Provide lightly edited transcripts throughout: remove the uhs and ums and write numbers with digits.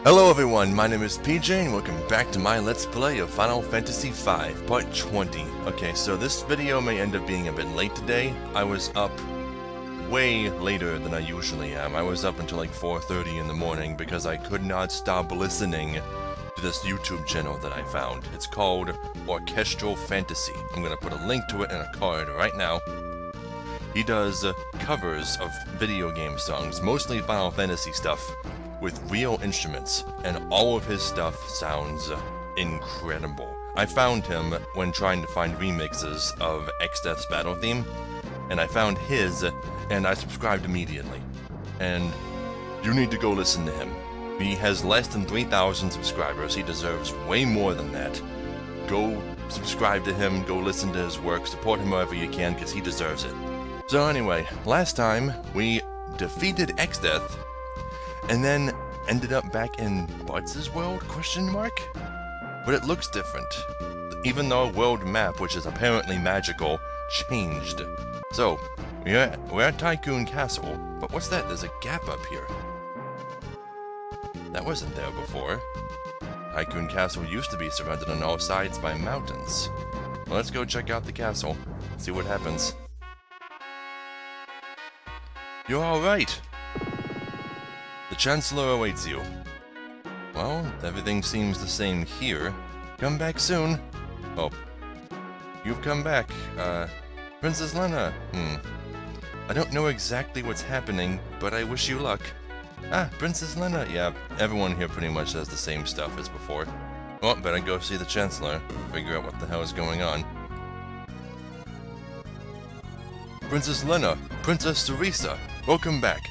Hello everyone, my name is PJ and welcome back to my Let's Play of Final Fantasy V, Part 20. Okay, so this video may end up being a bit late today. I was up way later than I usually am. I was up until like 4:30 in the morning because I could not stop listening to this YouTube channel that I found. It's called Orchestral Fantasy. I'm gonna put a link to it in a card right now. He does covers of video game songs, mostly Final Fantasy stuff, with real instruments, and all of his stuff sounds incredible. I found him when trying to find remixes of Exdeath's battle theme, and I found his, and I subscribed immediately. And you need to go listen to him. He has less than 3,000 subscribers. He deserves way more than that. Go subscribe to him, go listen to his work, support him wherever you can, because he deserves it. So anyway, last time we defeated Exdeath, and then ended up back in Butts' world, question mark? But it looks different. Even though world map, which is apparently magical, changed. So, we're at Tycoon Castle, but what's that? There's a gap up here. That wasn't there before. Tycoon Castle used to be surrounded on all sides by mountains. Well, let's go check out the castle, see what happens. You're alright! The Chancellor awaits you. Well, everything seems the same here. Come back soon. Oh. You've come back. Princess Lena. I don't know exactly what's happening, but I wish you luck. Ah, Princess Lena. Yeah, everyone here pretty much does the same stuff as before. Well, better go see the Chancellor. Figure out what the hell is going on. Princess Lena. Princess Teresa. Welcome back.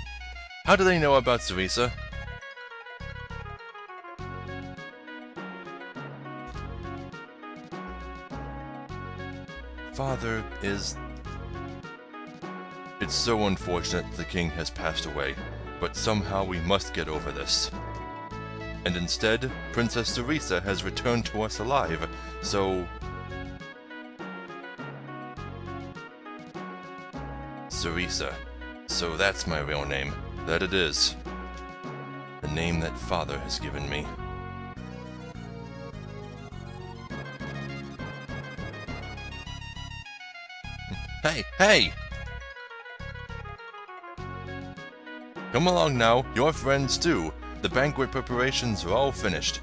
How do they know about Teresa? Father is... It's so unfortunate the king has passed away, but somehow we must get over this. And instead, Princess Teresa has returned to us alive, so... Teresa. So that's my real name. That it is. The name that Father has given me. Hey, hey! Come along now, your friends too. The banquet preparations are all finished.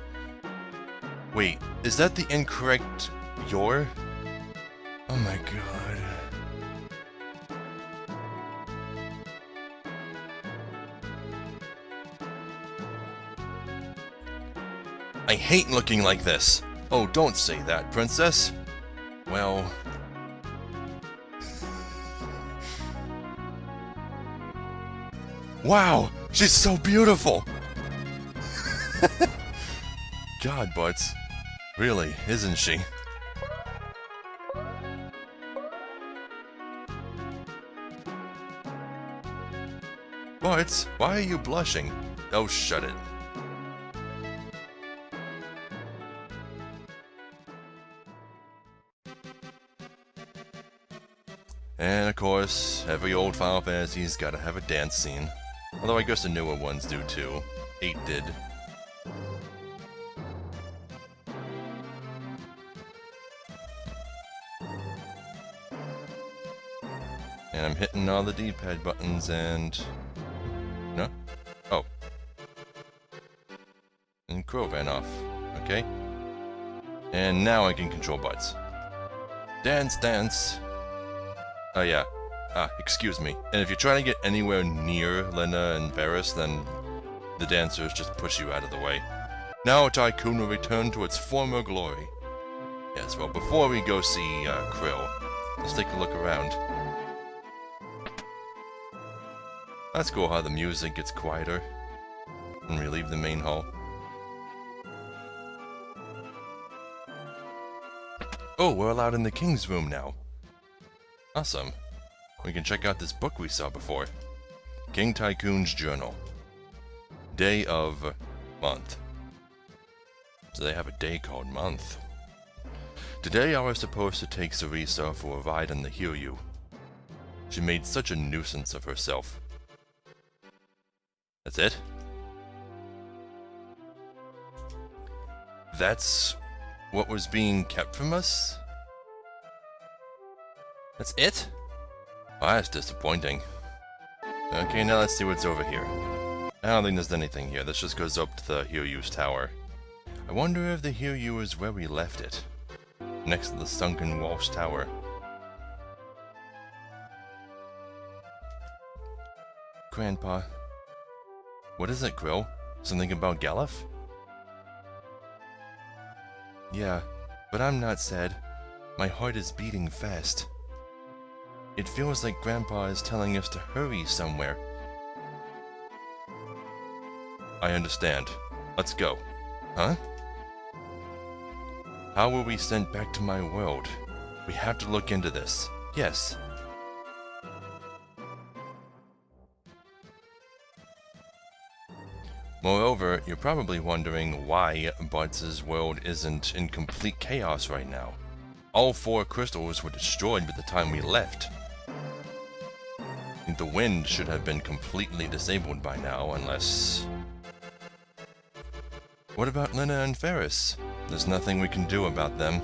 Wait, is that the incorrect your? Oh my god. I hate looking like this. Oh, don't say that, princess. Well... Wow! She's so beautiful! God, Butts. Really, isn't she? Butts, why are you blushing? Oh, shut it. And of course, every old Final Fantasy's gotta have a dance scene. Although I guess the newer ones do too. 8 did. And I'm hitting all the D-pad buttons and... No? Oh. And Crow ran off. Okay. And now I can control Butts. Dance, dance! Oh yeah. Excuse me. And if you're trying to get anywhere near Lena and Varus, then the dancers just push you out of the way. Now Tycoon will return to its former glory. Yes, well, before we go see Krill, let's take a look around. That's cool how the music gets quieter when we leave the main hall. Oh, we're allowed in the king's room now. Awesome. We can check out this book we saw before. King Tycoon's Journal. Day of month. So they have a day called month. Today I was supposed to take Teresa for a ride in the Hiryu. She made such a nuisance of herself. That's it? That's what was being kept from us? That's it? Well, that's disappointing. Okay, now let's see what's over here. I don't think there's anything here. This just goes up to the Hiryu's tower. I wonder if the Hiryu is where we left it. Next to the sunken Walsh Tower. Grandpa. What is it, Grill? Something about Galef? Yeah, but I'm not sad. My heart is beating fast. It feels like Grandpa is telling us to hurry somewhere. I understand. Let's go. Huh? How were we sent back to my world? We have to look into this. Yes. Moreover, you're probably wondering why Bartz's world isn't in complete chaos right now. All 4 crystals were destroyed by the time we left. The wind should have been completely disabled by now, unless... What about Lena and Ferris? There's nothing we can do about them.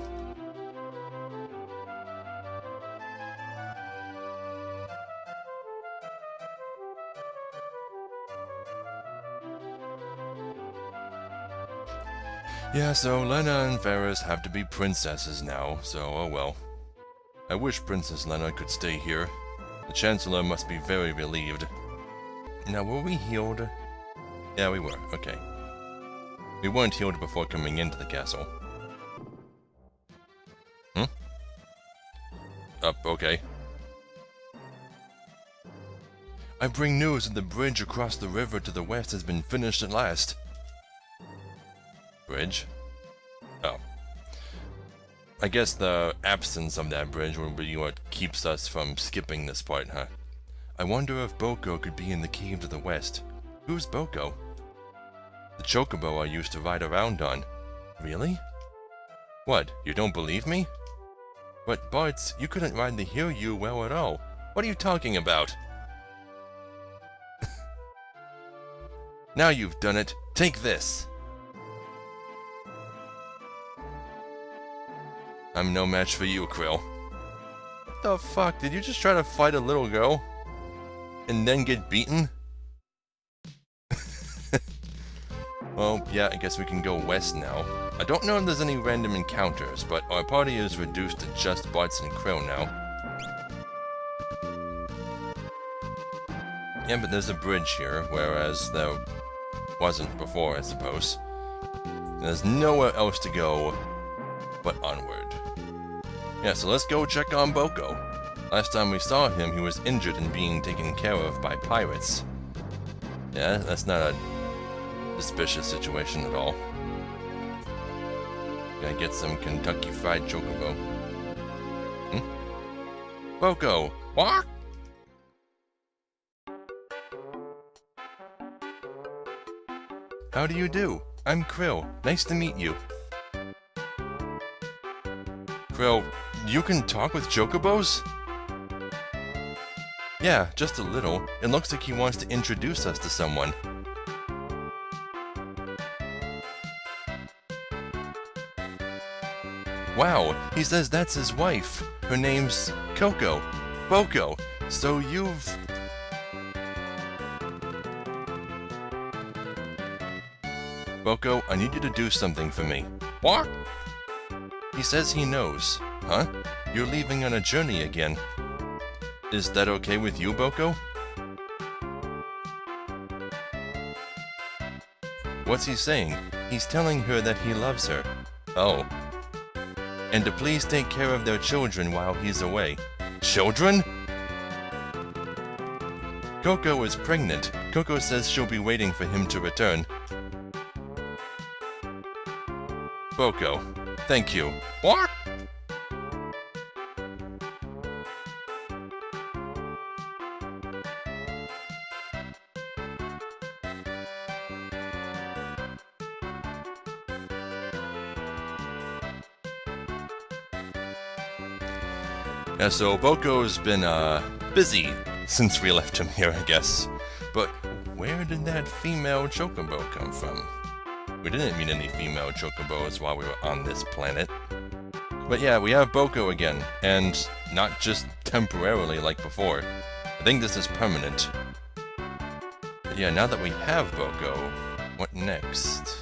Yeah, so Lena and Ferris have to be princesses now, so oh well. I wish Princess Lena could stay here. The Chancellor must be very relieved. Now, were we healed? Yeah, we were. Okay. We weren't healed before coming into the castle. Okay. I bring news that the bridge across the river to the west has been finished at last. Bridge? Oh. I guess the absence of that bridge will be what keeps us from skipping this part, huh? I wonder if Boko could be in the cave to the west. Who's Boko? The chocobo I used to ride around on. Really? What, you don't believe me? But Bartz, you couldn't ride the Hiryu well at all. What are you talking about? Now you've done it. Take this. I'm no match for you, Krill. What the fuck? Did you just try to fight a little girl? And then get beaten? Well, yeah, I guess we can go west now. I don't know if there's any random encounters, but our party is reduced to just Bartz and Krill now. Yeah, but there's a bridge here, whereas there wasn't before, I suppose. There's nowhere else to go but onward. Yeah, so let's go check on Boko. Last time we saw him, he was injured and being taken care of by pirates. Yeah, that's not a suspicious situation at all. Gotta get some Kentucky Fried Chocobo. Boko! What? How do you do? I'm Krill. Nice to meet you. Krill, you can talk with chocobos? Yeah, just a little. It looks like he wants to introduce us to someone. Wow, he says that's his wife. Her name's Coco. Boko. So you've... Boko, I need you to do something for me. What? He says he knows. Huh? You're leaving on a journey again. Is that okay with you, Boko? What's he saying? He's telling her that he loves her. Oh. And to please take care of their children while he's away. Children? Coco is pregnant. Coco says she'll be waiting for him to return. Boko, thank you. What? Yeah, so Boko's been, busy since we left him here, I guess. But where did that female chocobo come from? We didn't meet any female chocobos while we were on this planet. But yeah, we have Boko again, and not just temporarily like before. I think this is permanent. But yeah, now that we have Boko, what next?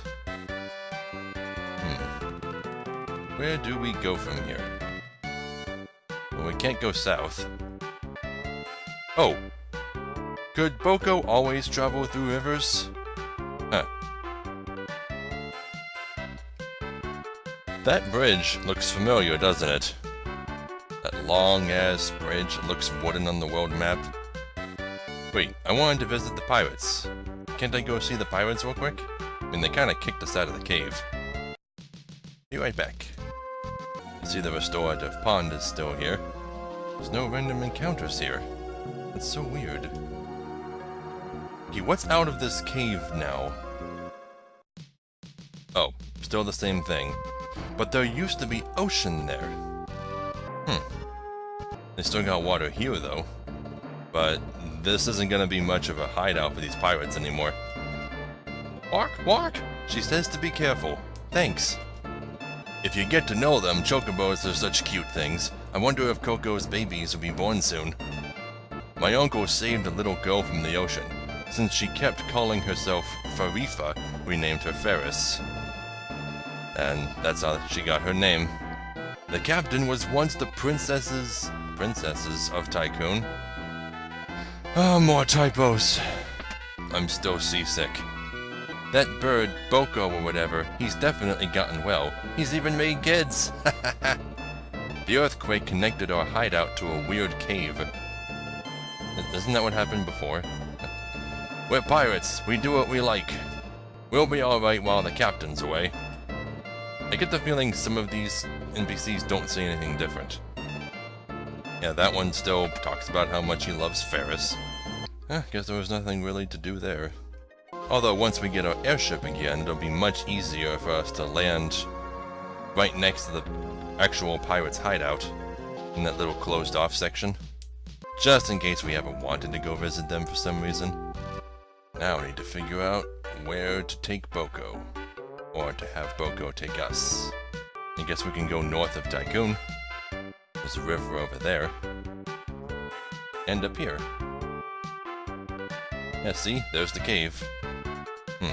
Where do we go from here? Well, we can't go south. Oh! Could Boko always travel through rivers? Huh. That bridge looks familiar, doesn't it? That long-ass bridge that looks wooden on the world map. Wait, I wanted to visit the pirates. Can't I go see the pirates real quick? I mean, they kinda kicked us out of the cave. Be right back. I see the restorative pond is still here. There's no random encounters here. That's so weird. Okay, what's out of this cave now? Oh, still the same thing. But there used to be ocean there. They still got water here, though. But this isn't gonna be much of a hideout for these pirates anymore. Walk, walk! She says to be careful. Thanks. If you get to know them, chocobos are such cute things. I wonder if Coco's babies will be born soon. My uncle saved a little girl from the ocean. Since she kept calling herself Farifa, we named her Ferris. And that's how she got her name. The captain was once the princesses of Tycoon. Ah, more typos. I'm still seasick. That bird, Boko or whatever, he's definitely gotten well. He's even made kids! The earthquake connected our hideout to a weird cave. Isn't that what happened before? We're pirates. We do what we like. We'll be alright while the captain's away. I get the feeling some of these NPCs don't say anything different. Yeah, that one still talks about how much he loves Ferris. Guess there was nothing really to do there. Although once we get our airship again, it'll be much easier for us to land right next to the actual pirates' hideout in that little closed-off section. Just in case we ever wanted to go visit them for some reason. Now we need to figure out where to take Boko. Or to have Boko take us. I guess we can go north of Tycoon. There's a river over there. And up here. Yeah, see? There's the cave. Is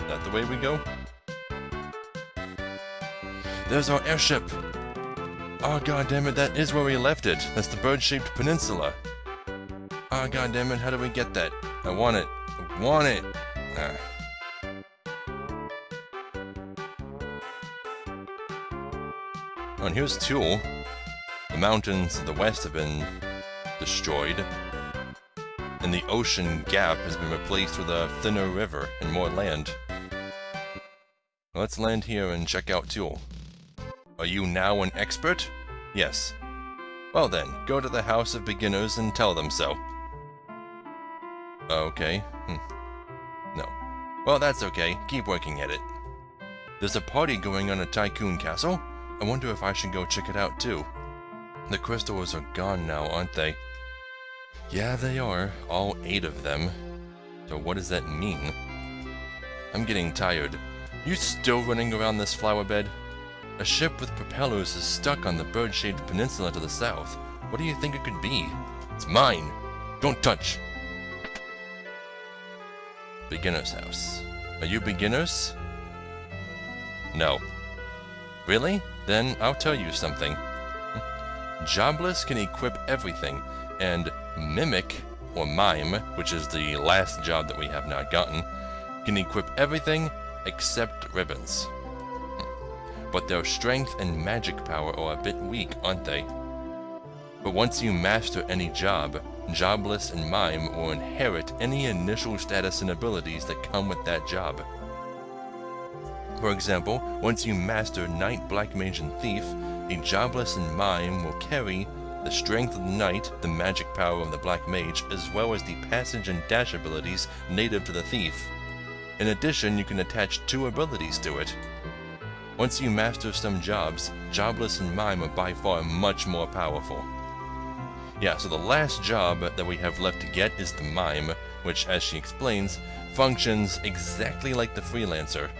that the way we go? There's our airship! Oh goddammit, that is where we left it! That's the bird-shaped peninsula! Oh goddammit, how do we get that? I want it! I want it! Oh, and here's Tool. The mountains to the west have been destroyed, and the ocean gap has been replaced with a thinner river and more land. Let's land here and check out Tool. Are you now an expert? Yes. Well then, go to the House of Beginners and tell them so. Okay. No. Well, that's okay. Keep working at it. There's a party going on at Tycoon Castle. I wonder if I should go check it out too. The crystals are gone now, aren't they? Yeah, they are. All 8 of them. So what does that mean? I'm getting tired. You still running around this flower bed? A ship with propellers is stuck on the bird-shaped peninsula to the south. What do you think it could be? It's mine. Don't touch. Beginner's house. Are you beginners? No. Really? Then I'll tell you something. Jobless can equip everything, and Mimic, or Mime, which is the last job that we have not gotten, can equip everything except ribbons. But their strength and magic power are a bit weak, aren't they? But once you master any job, Jobless and Mime will inherit any initial status and abilities that come with that job. For example, once you master Knight, Black Mage, and Thief, a Jobless and Mime will carry the strength of the Knight, the magic power of the Black Mage, as well as the passage and dash abilities native to the Thief. In addition, you can attach 2 abilities to it. Once you master some jobs, Jobless and Mime are by far much more powerful. Yeah, so the last job that we have left to get is the Mime, which, as she explains, functions exactly like the Freelancer,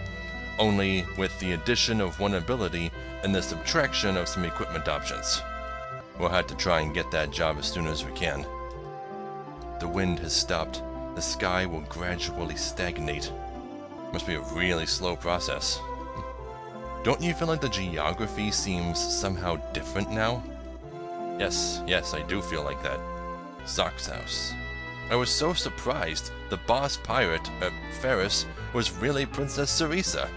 only with the addition of one ability and the subtraction of some equipment options. We'll have to try and get that job as soon as we can. The wind has stopped. The sky will gradually stagnate. Must be a really slow process. Don't you feel like the geography seems somehow different now? Yes, I do feel like that. Zock's house. I was so surprised the boss pirate, Ferris, was really Princess Cerisa.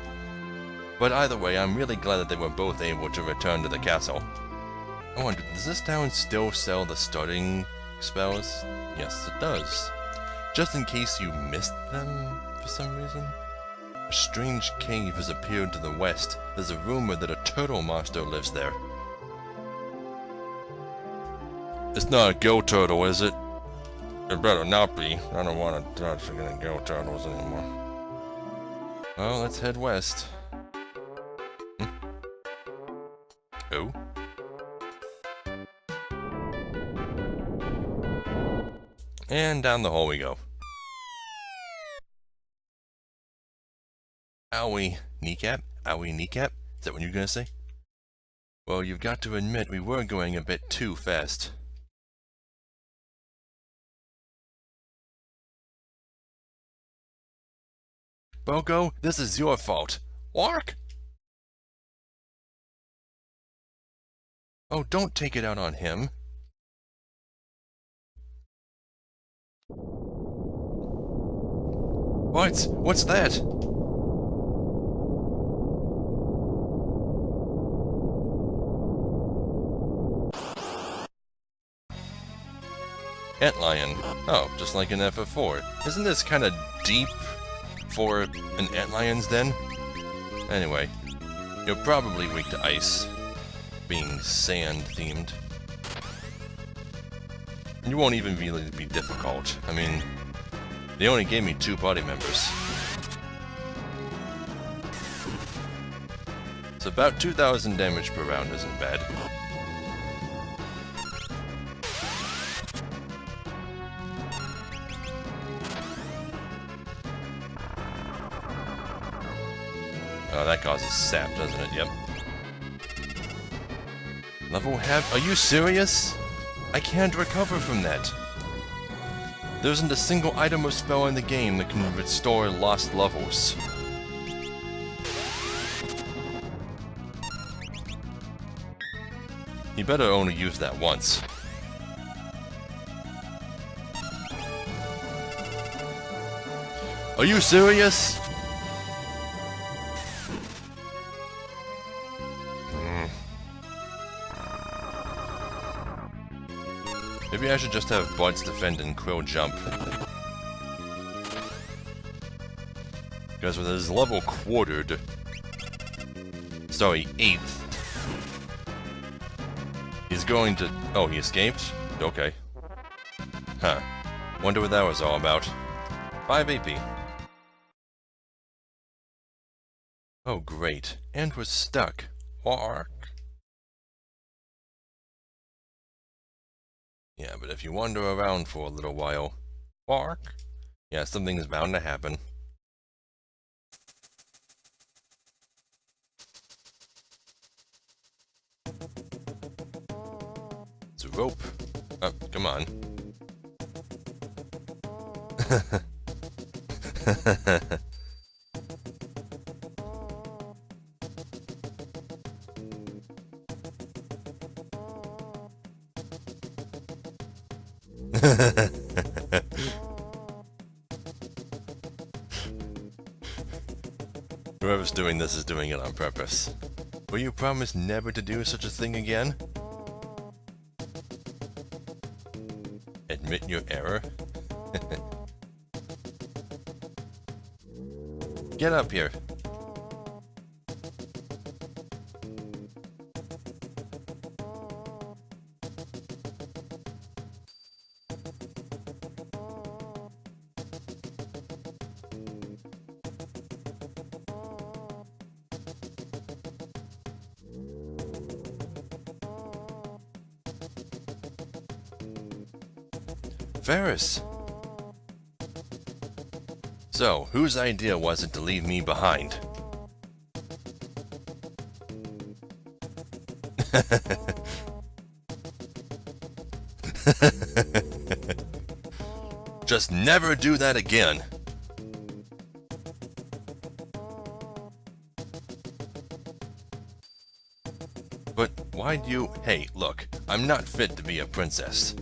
But either way, I'm really glad that they were both able to return to the castle. I wonder, does this town still sell the starting spells? Yes, it does. Just in case you missed them for some reason. A strange cave has appeared to the west. There's a rumor that a turtle monster lives there. It's not a gill turtle, is it? It better not be. I don't want to touch any gill turtles anymore. Well, let's head west. Oh? And down the hall we go. Owie, kneecap? Owie, kneecap? Is that what you're gonna say? Well, you've got to admit we were going a bit too fast. Boko, this is your fault. Orc? Oh, don't take it out on him. What? What's that? Antlion. Oh, just like in FF4. Isn't this kind of deep for an Antlion's den? Anyway, you're probably weak to ice, being sand-themed. You won't even really be difficult. I mean, they only gave me 2 party members. So about 2,000 damage per round isn't bad. Oh, that causes sap, doesn't it? Yep. Level half? Are you serious? I can't recover from that. There isn't a single item or spell in the game that can restore lost levels. You better only use that once. Are you serious? Maybe I should just have Buds defend and Quill jump. Because with his level quartered... Sorry, 8th. He's going to... Oh, he escaped? Okay. Huh. Wonder what that was all about. 5 AP. Oh, great. And we're stuck. Ark. Yeah, but if you wander around for a little while... Ark. Yeah, something's bound to happen. It's a rope. Oh, come on. Whoever's doing this is doing it on purpose. Will you promise never to do such a thing again? Admit your error? Get up here. Varus! So, whose idea was it to leave me behind? Just never do that again. But why'd you... Hey, look, I'm not fit to be a princess.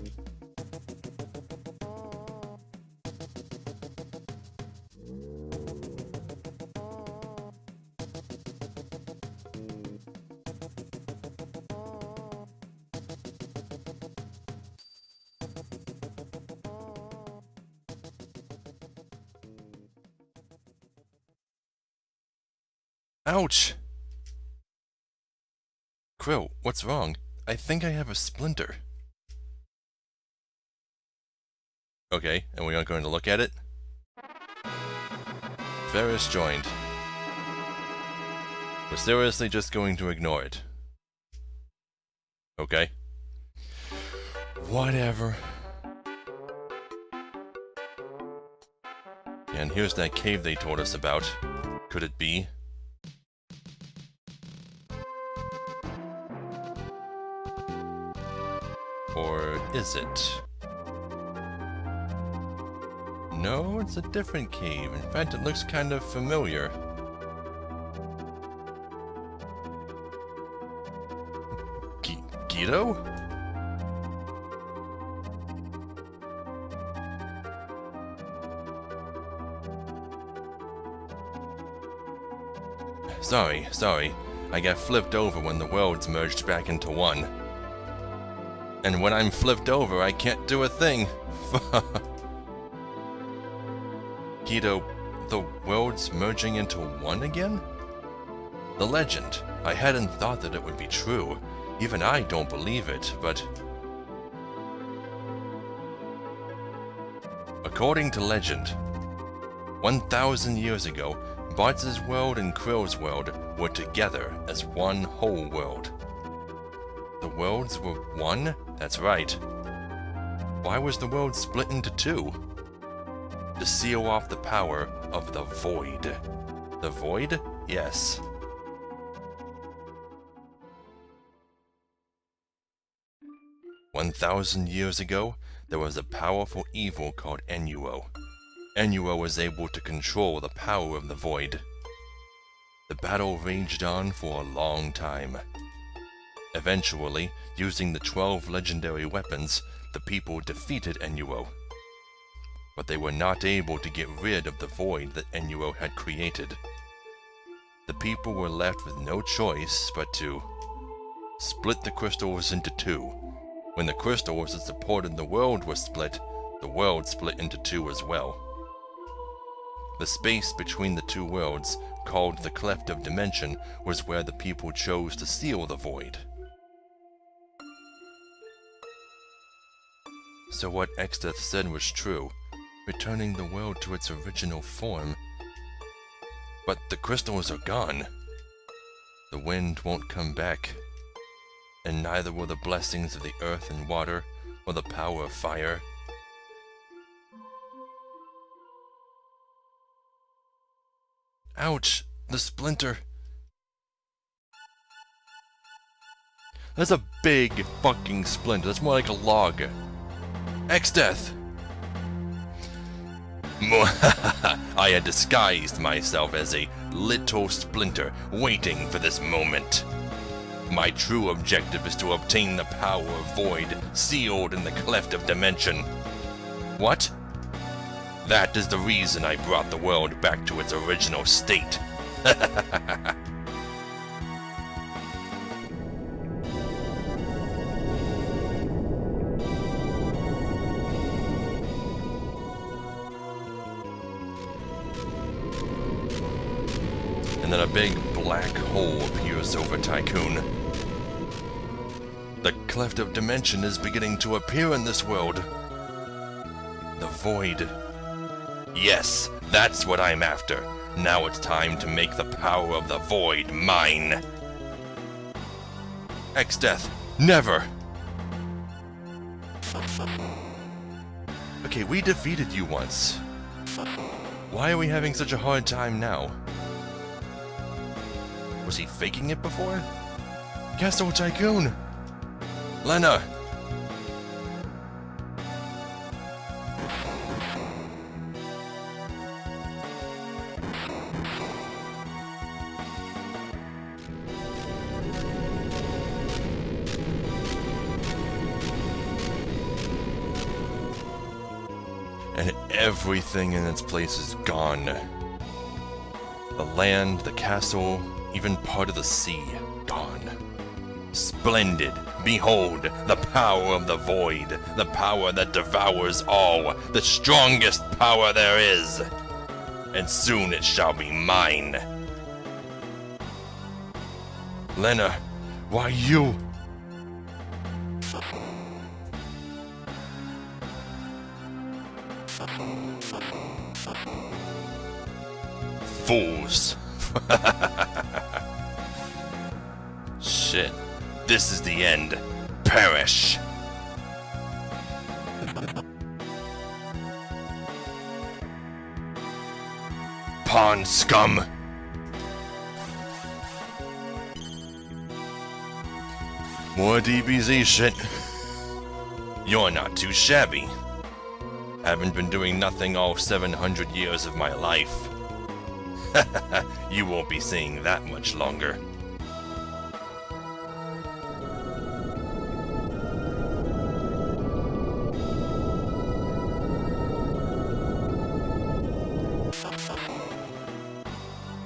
Ouch! Krill, what's wrong? I think I have a splinter. Okay, and we aren't going to look at it? Ferris joined. We're seriously just going to ignore it. Okay. Whatever. And here's that cave they told us about. Could it be? Or is it? No, it's a different cave. In fact, it looks kind of familiar. Guido? Sorry. I got flipped over when the worlds merged back into one. And when I'm flipped over, I can't do a thing. Guido, the worlds merging into one again? The legend. I hadn't thought that it would be true. Even I don't believe it, but... According to legend, 1,000 years ago, Bartz's world and Krill's world were together as one whole world. The worlds were one? That's right. Why was the world split into two? To seal off the power of the Void. The Void? Yes. "1,000 years ago, there was a powerful evil called Ennuo. Ennuo was able to control the power of the Void. The battle raged on for a long time. Eventually, using the 12 legendary weapons, the people defeated Ennuo. But they were not able to get rid of the void that Ennuo had created. The people were left with no choice but to split the crystals into two. When the crystals that supported the world were split, the world split into two as well. The space between the two worlds, called the Cleft of Dimension, was where the people chose to seal the void. So what Exdeath said was true, returning the world to its original form. But the crystals are gone. The wind won't come back, and neither will the blessings of the earth and water, or the power of fire. Ouch! The splinter! That's a big fucking splinter. That's more like a log. Exdeath! I had disguised myself as a little splinter, waiting for this moment. My true objective is to obtain the power of Void sealed in the Cleft of Dimension. What? That is the reason I brought the world back to its original state. And then a big black hole appears over Tycoon. The Cleft of Dimension is beginning to appear in this world. The Void. Yes, that's what I'm after. Now it's time to make the power of the Void mine. Exdeath, never! Okay, we defeated you once. Why are we having such a hard time now? Was he faking it before? Castle Tycoon! Lena! And everything in its place is gone. The land, the castle, even part of the sea, gone. Splendid! Behold, the power of the void, the power that devours all, the strongest power there is! And soon it shall be mine! Lena, why you? Fools! Shit. This is the end. Perish! Pawn scum! More DBZ shit. You're not too shabby. Haven't been doing nothing all 700 years of my life. You won't be seeing that much longer.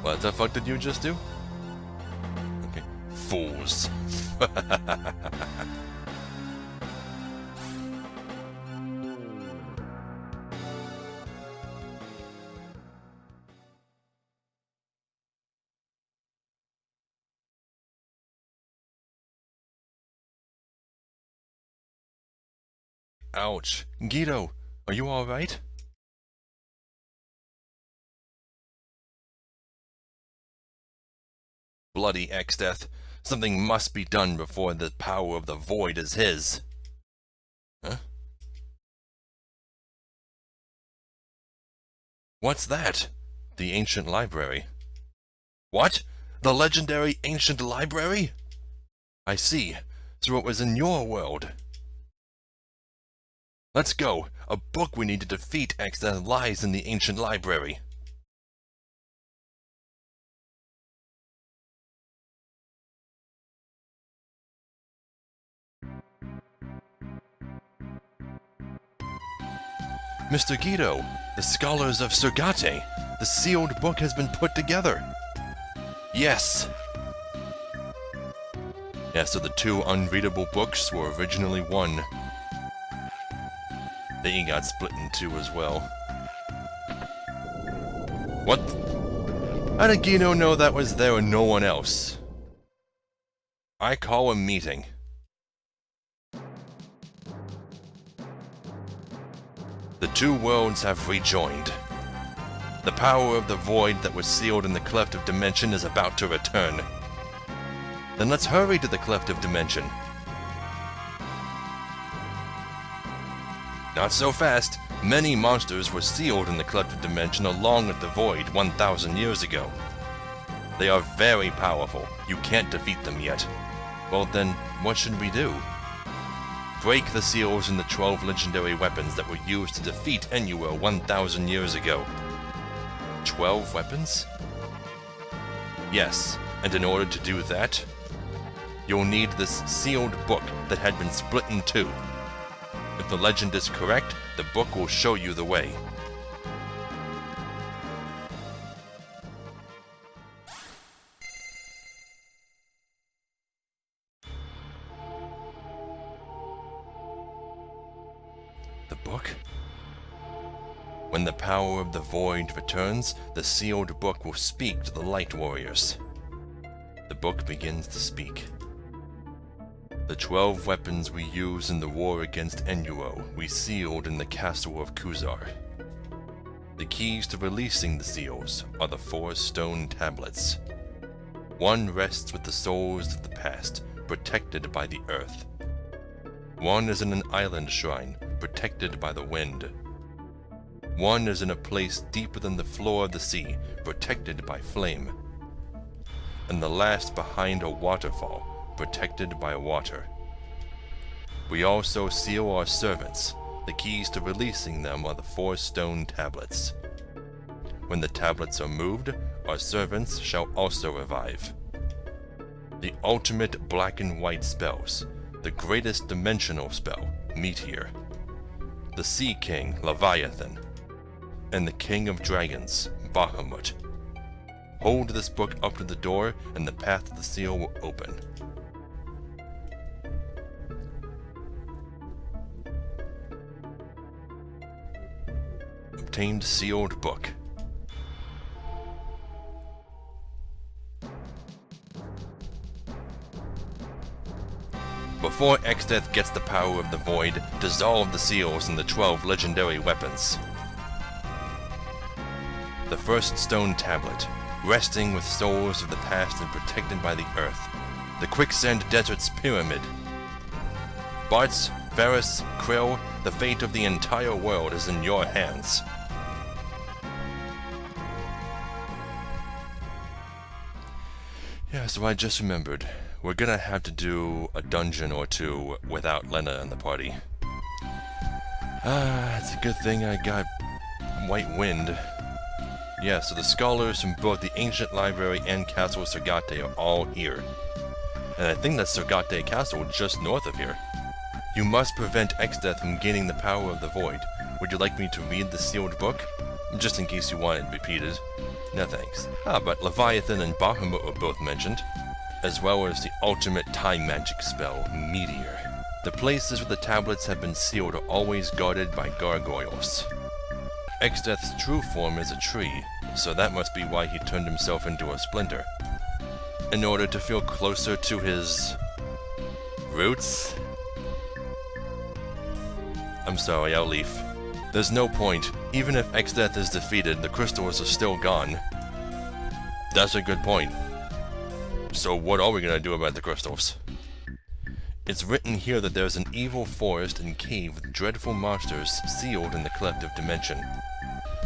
What the fuck did you just do? Okay. Fools. Ouch. Guido, are you alright? Bloody X-Death. Something must be done before the power of the void is his. Huh? What's that? The ancient library. What? The legendary ancient library? I see. So it was in your world. Let's go. A book we need to defeat X that lies in the ancient library. Mr. Guido, the scholars of Surgate, the sealed book has been put together. Yes. Yeah, so the two unreadable books were originally one. They got split in two as well. What? How did Guido know that was there and no one else? I call a meeting. The two worlds have rejoined. The power of the void that was sealed in the Cleft of Dimension is about to return. Then let's hurry to the Cleft of Dimension. Not so fast. Many monsters were sealed in the Cleft of Dimension along with the Void 1,000 years ago. They are very powerful. You can't defeat them yet. Well then, what should we do? Break the seals in the 12 legendary weapons that were used to defeat Enua 1,000 years ago. 12 weapons? Yes, and in order to do that, you'll need this sealed book that had been split in two. If the legend is correct, the book will show you the way. The book? When the power of the void returns, the sealed book will speak to the Light Warriors. The book begins to speak. The 12 weapons we use in the war against Enua, we sealed in the castle of Kuzar. The keys to releasing the seals are the 4 stone tablets. One rests with the souls of the past, protected by the earth. One is in an island shrine, protected by the wind. One is in a place deeper than the floor of the sea, protected by flame. And the last behind a waterfall, protected by water. We also seal our servants. The keys to releasing them are the 4 stone tablets. When the tablets are moved, our servants shall also revive. The ultimate black and white spells, the greatest dimensional spell, Meteor. The Sea King, Leviathan. And the King of Dragons, Bahamut. Hold this book up to the door, and the path to the seal will open. Obtained sealed book. Before Exdeath gets the power of the Void, dissolve the seals and the 12 legendary weapons. The first stone tablet, resting with souls of the past and protected by the earth. The Quicksand Desert's pyramid. Bartz, Varus, Krill, the fate of the entire world is in your hands. Yeah, so I just remembered. We're gonna have to do a dungeon or 2 without Lena in the party. It's a good thing I got White Wind. Yeah, so the scholars from both the Ancient Library and Castle Surgate are all here. And I think that's Surgate Castle just north of here. You must prevent Exdeath from gaining the power of the Void. Would you like me to read the sealed book? Just in case you want it repeated. No thanks. But Leviathan and Bahamut were both mentioned, as well as the ultimate time magic spell, Meteor. The places where the tablets have been sealed are always guarded by gargoyles. Exdeath's true form is a tree, so that must be why he turned himself into a splinter. In order to feel closer to his roots? I'm sorry, I'll leave. There's no point. Even if Exdeath is defeated, the crystals are still gone. That's a good point. So what are we gonna do about the crystals? It's written here that there's an evil forest and cave with dreadful monsters sealed in the collective dimension.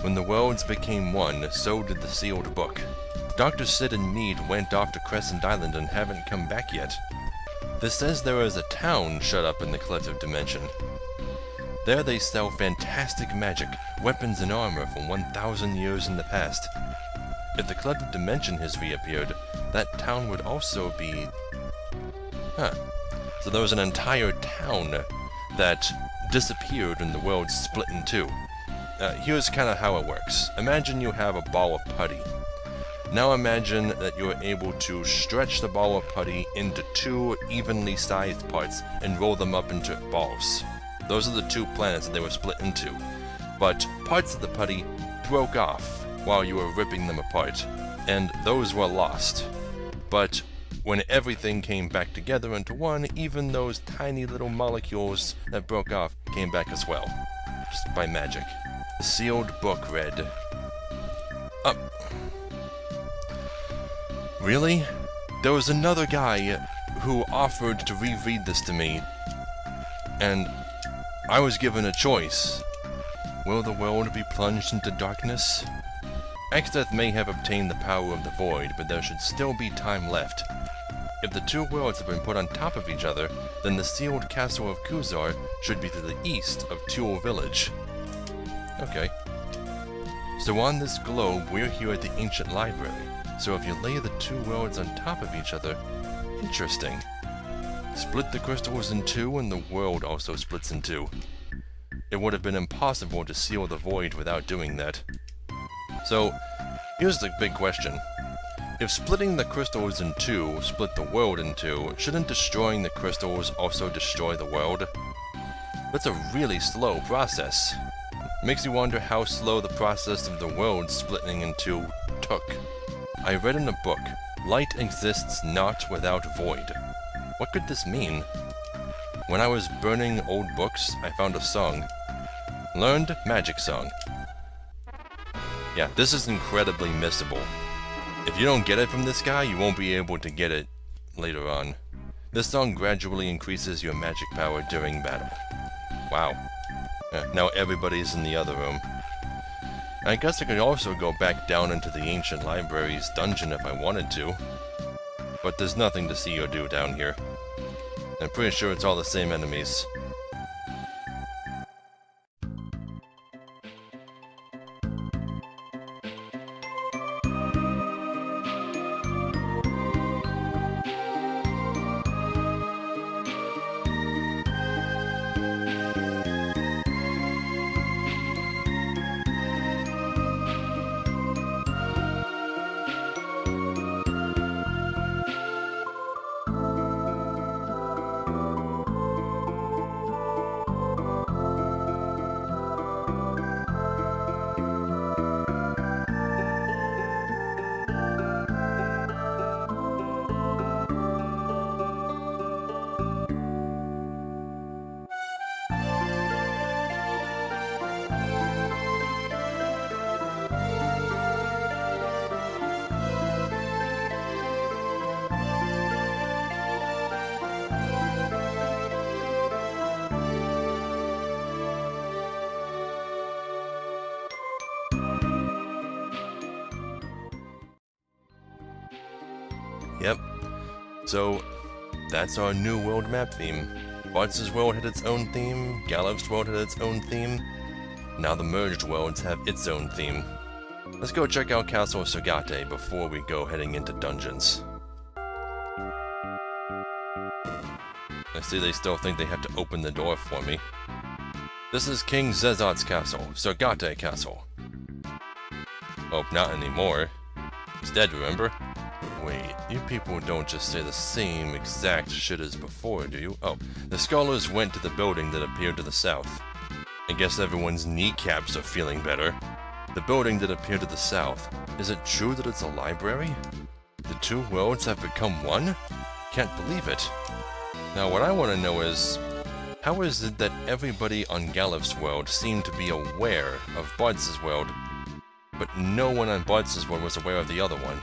When the worlds became one, so did the sealed book. Dr. Sid and Mead went off to Crescent Island and haven't come back yet. This says there is a town shut up in the collective dimension. There they sell fantastic magic, weapons and armor from 1,000 years in the past. If the collective dimension has reappeared, that town would also be... So there was an entire town that disappeared when the world split in 2. Here's kind of how it works. Imagine you have a ball of putty. Now imagine that you are able to stretch the ball of putty into 2 evenly sized parts and roll them up into balls. Those are the 2 planets that they were split into. But parts of the putty broke off while you were ripping them apart, and those were lost. But when everything came back together into one, even those tiny little molecules that broke off came back as well. Just by magic. The sealed book read... Really? There was another guy who offered to reread this to me, and I was given a choice. Will the world be plunged into darkness? Exdeath may have obtained the power of the Void, but there should still be time left. If the 2 worlds have been put on top of each other, then the sealed castle of Kuzar should be to the east of Tuel Village. Okay. So on this globe, we're here at the Ancient Library, so if you lay the 2 worlds on top of each other, interesting. Split the crystals in 2 and the world also splits in 2. It would have been impossible to seal the Void without doing that. So, here's the big question. If splitting the crystals in 2 split the world in 2, shouldn't destroying the crystals also destroy the world? That's a really slow process. Makes you wonder how slow the process of the world splitting in 2 took. I read in a book, light exists not without void. What could this mean? When I was burning old books, I found a song. Learned magic song. Yeah, this is incredibly missable. If you don't get it from this guy, you won't be able to get it later on. This song gradually increases your magic power during battle. Wow. Now everybody's in the other room. I guess I could also go back down into the ancient library's dungeon if I wanted to. But there's nothing to see or do down here. I'm pretty sure it's all the same enemies. Yep. So, that's our new world map theme. Bartz's world had its own theme, Gallof's world had its own theme. Now the merged worlds have its own theme. Let's go check out Castle Sagate before we go heading into dungeons. I see they still think they have to open the door for me. This is King Zezot's castle, Sagate Castle. Oh, not anymore. He's dead, remember? Wait, you people don't just say the same exact shit as before, do you? Oh, the scholars went to the building that appeared to the south. I guess everyone's kneecaps are feeling better. The building that appeared to the south. Is it true that it's a library? The two worlds have become one? Can't believe it. Now what I want to know is, how is it that everybody on Gallof's world seemed to be aware of Bartz's world, but no one on Bartz's world was aware of the other one?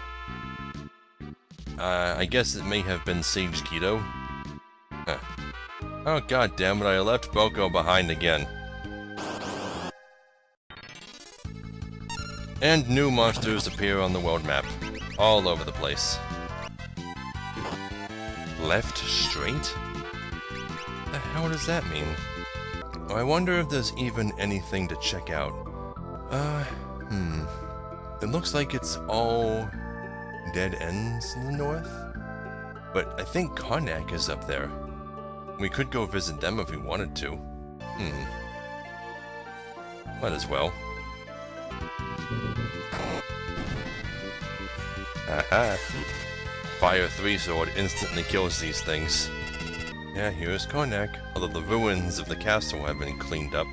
I guess it may have been Sage Kido. Huh. Oh god damn it, I left Boko behind again. And new monsters appear on the world map, all over the place. Left straight? What the hell does that mean? Oh, I wonder if there's even anything to check out. It looks like it's all dead ends in the north? But I think Karnak is up there. We could go visit them if we wanted to. Might as well. Haha. Fire 3 sword instantly kills these things. Yeah, here's Karnak, although the ruins of the castle have been cleaned up.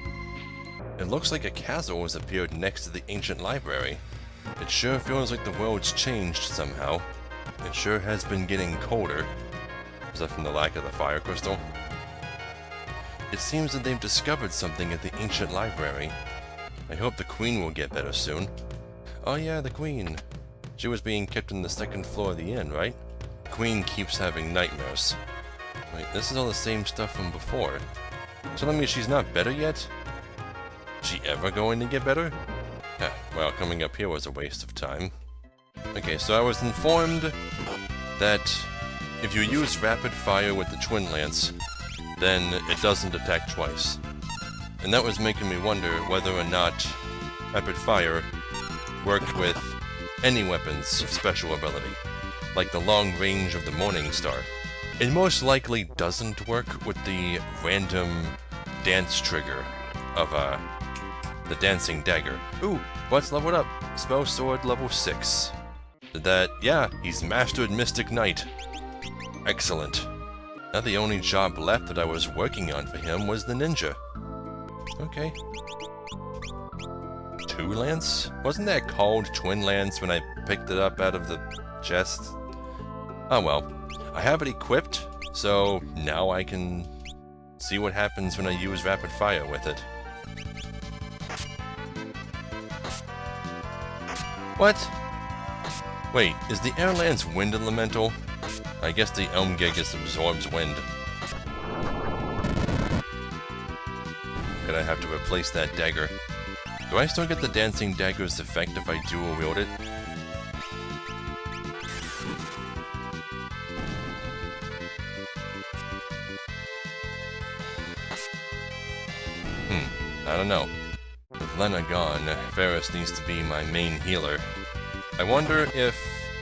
It looks like a castle has appeared next to the ancient library. It sure feels like the world's changed somehow. It sure has been getting colder. Is that from the lack of the fire crystal? It seems that they've discovered something at the ancient library. I hope the queen will get better soon. Oh yeah, the queen. She was being kept in the second floor of the inn, right? The queen keeps having nightmares. Wait, this is all the same stuff from before. So that means she's not better yet? Is she ever going to get better? Well, coming up here was a waste of time. Okay, so I was informed that if you use rapid fire with the twin lance, then it doesn't attack twice. And that was making me wonder whether or not rapid fire worked with any weapon's special ability, like the long range of the Morning Star. It most likely doesn't work with the random dance trigger of the Dancing Dagger. Ooh, what's leveled up? Spell Sword level 6. Yeah, he's mastered Mystic Knight. Excellent. Now the only job left that I was working on for him was the ninja. Okay. Two lance? Wasn't that called twin lance when I picked it up out of the chest? Oh well. I have it equipped, so now I can see what happens when I use rapid fire with it. What? Wait, is the air lance wind elemental? I guess the Elmgigas absorbs wind. Gonna have to replace that dagger. Do I still get the dancing dagger's effect if I dual wield it? I don't know. With Lena gone, Ferris needs to be my main healer. I wonder if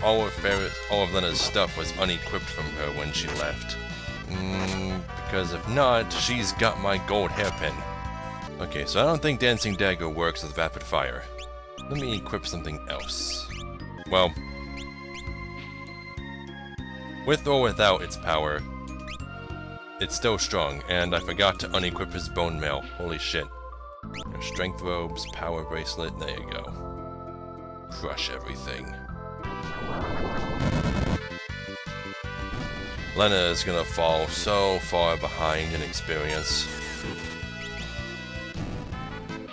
all of Lena's stuff was unequipped from her when she left. Because if not, she's got my gold hairpin. Okay, so I don't think Dancing Dagger works with Rapid Fire. Let me equip something else. Well, with or without its power, it's still strong, and I forgot to unequip his bone mail. Holy shit. Strength robes, power bracelet, there you go. Crush everything. Lena is gonna fall so far behind in experience.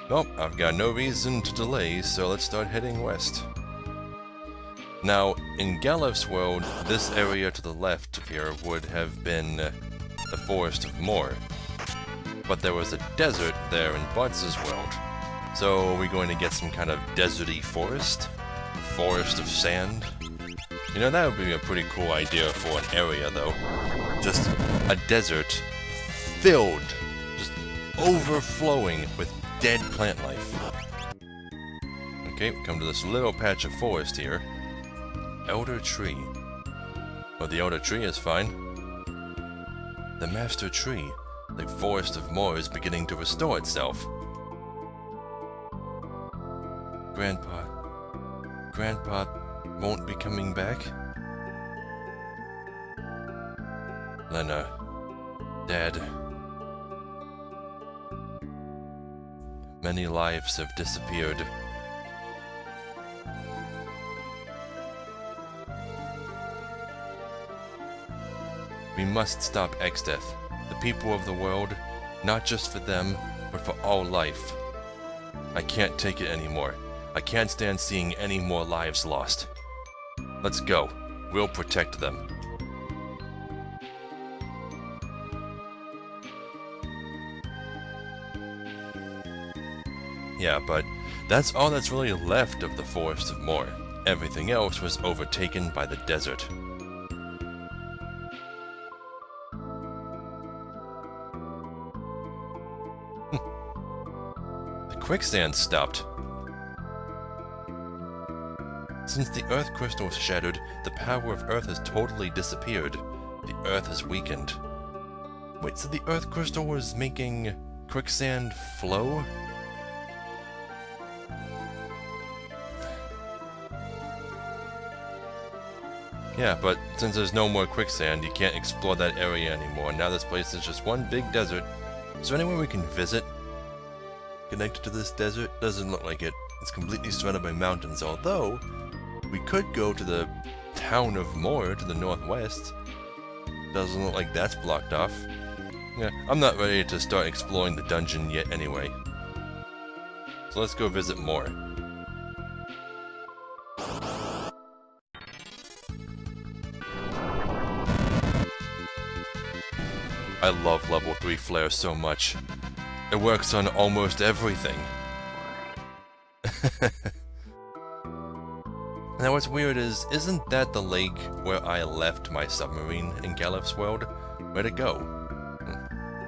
Nope, I've got no reason to delay, so let's start heading west. Now, in Galef's world, this area to the left of here would have been the Forest of Moor. But there was a desert there in Butts' world. So are we going to get some kind of deserty forest? Forest of sand? You know, that would be a pretty cool idea for an area, though. Just a desert filled, just overflowing with dead plant life. Okay, we come to this little patch of forest here. Elder Tree. Well, the Elder Tree is fine. The Master Tree. The Forest of Moor is beginning to restore itself. Grandpa won't be coming back? Lena. Dad. Many lives have disappeared. We must stop Exdeath. The people of the world, not just for them, but for all life. I can't take it anymore. I can't stand seeing any more lives lost. Let's go. We'll protect them. Yeah, but that's all that's really left of the Forest of Moor. Everything else was overtaken by the desert. Quicksand stopped. Since the Earth Crystal was shattered, the power of Earth has totally disappeared. The Earth has weakened. Wait, so the Earth Crystal was making quicksand flow? Yeah, but since there's no more quicksand, you can't explore that area anymore. Now this place is just one big desert. Is there anywhere we can visit? Connected to this desert? Doesn't look like it. It's completely surrounded by mountains, although we could go to the town of Moor to the northwest. Doesn't look like that's blocked off. Yeah, I'm not ready to start exploring the dungeon yet anyway. So let's go visit Moor. I love level 3 flare so much. It works on almost everything. Now what's weird is, isn't that the lake where I left my submarine in Galef's world? Where'd it go?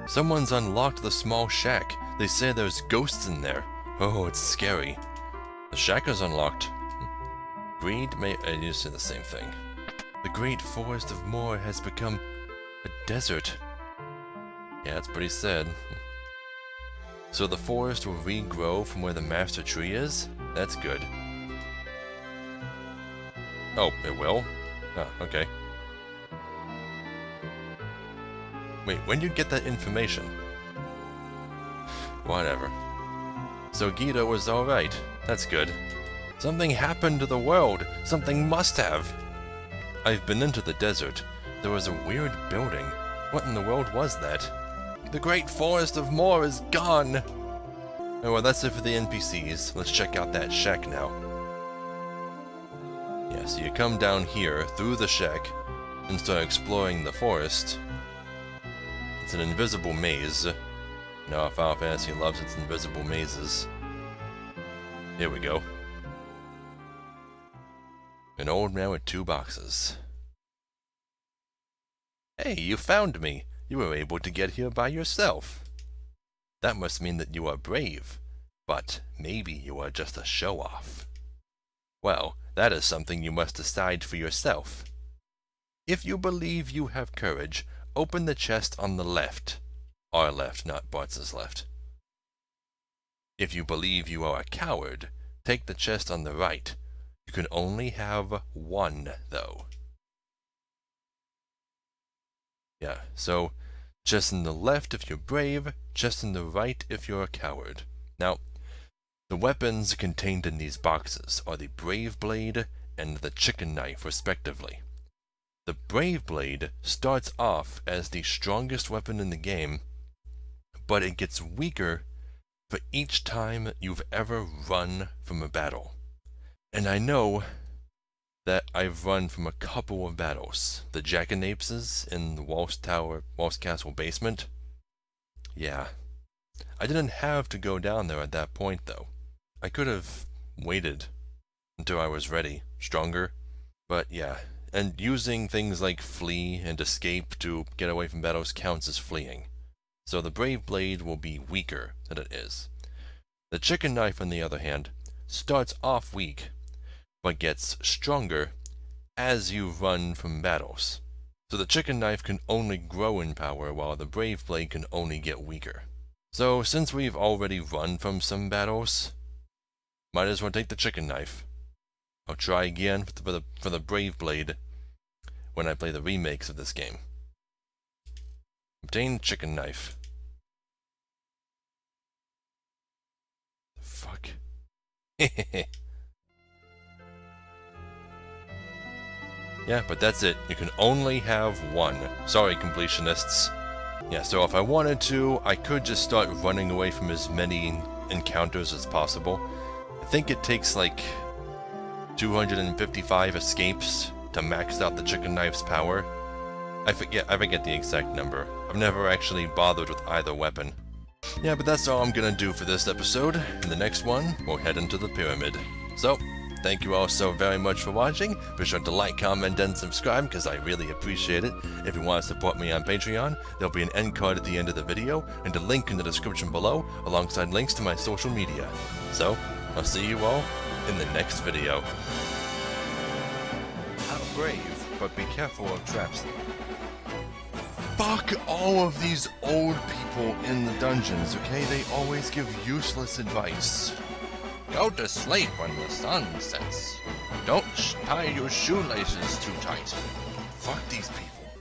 Someone's unlocked the small shack. They say there's ghosts in there. Oh, it's scary. The shack is unlocked. Greed may... you say the same thing. The great forest of Moor has become a desert. Yeah, it's pretty sad. So the forest will regrow from where the Master Tree is? That's good. Oh, it will? Oh, okay. Wait, when did you get that information? Whatever. So Guido was alright. That's good. Something happened to the world. Something must have. I've been into the desert. There was a weird building. What in the world was that? The great forest of Moor is gone! Oh, well, that's it for the NPCs. Let's check out that shack now. Yeah, so you come down here, through the shack, and start exploring the forest. It's an invisible maze. You know, Final Fantasy loves its invisible mazes. Here we go. An old man with 2 boxes. Hey, you found me! You were able to get here by yourself. That must mean that you are brave, but maybe you are just a show-off. Well, that is something you must decide for yourself. If you believe you have courage, open the chest on the left. Our left, not Bartz's left. If you believe you are a coward, take the chest on the right. You can only have 1, though. Yeah, so chest in the left if you're brave, chest in the right if you're a coward. Now, the weapons contained in these boxes are the Brave Blade and the Chicken Knife, respectively. The Brave Blade starts off as the strongest weapon in the game, but it gets weaker for each time you've ever run from a battle. And I know that I've run from a couple of battles. The Jackanapeses in the Waltz Castle basement. Yeah. I didn't have to go down there at that point, though. I could have waited until I was ready, stronger. But yeah, and using things like flee and escape to get away from battles counts as fleeing. So the Brave Blade will be weaker than it is. The Chicken Knife, on the other hand, starts off weak, but gets stronger as you run from battles. So the Chicken Knife can only grow in power, while the Brave Blade can only get weaker. So since we've already run from some battles, might as well take the Chicken Knife. I'll try again for the Brave Blade when I play the remakes of this game. Obtain Chicken Knife. The fuck? Yeah, but that's it. You can only have 1. Sorry, completionists. Yeah, so if I wanted to, I could just start running away from as many encounters as possible. I think it takes like 255 escapes to max out the Chicken Knife's power. I forget the exact number. I've never actually bothered with either weapon. Yeah, but that's all I'm gonna do for this episode. In the next one, we'll head into the pyramid. So, thank you all so very much for watching. Be sure to like, comment, and subscribe, because I really appreciate it. If you want to support me on Patreon, there'll be an end card at the end of the video, and a link in the description below, alongside links to my social media. So, I'll see you all in the next video. How brave, but be careful of traps. Fuck all of these old people in the dungeons, okay? They always give useless advice. Go to sleep when the sun sets. Don't tie your shoelaces too tight. Fuck these people.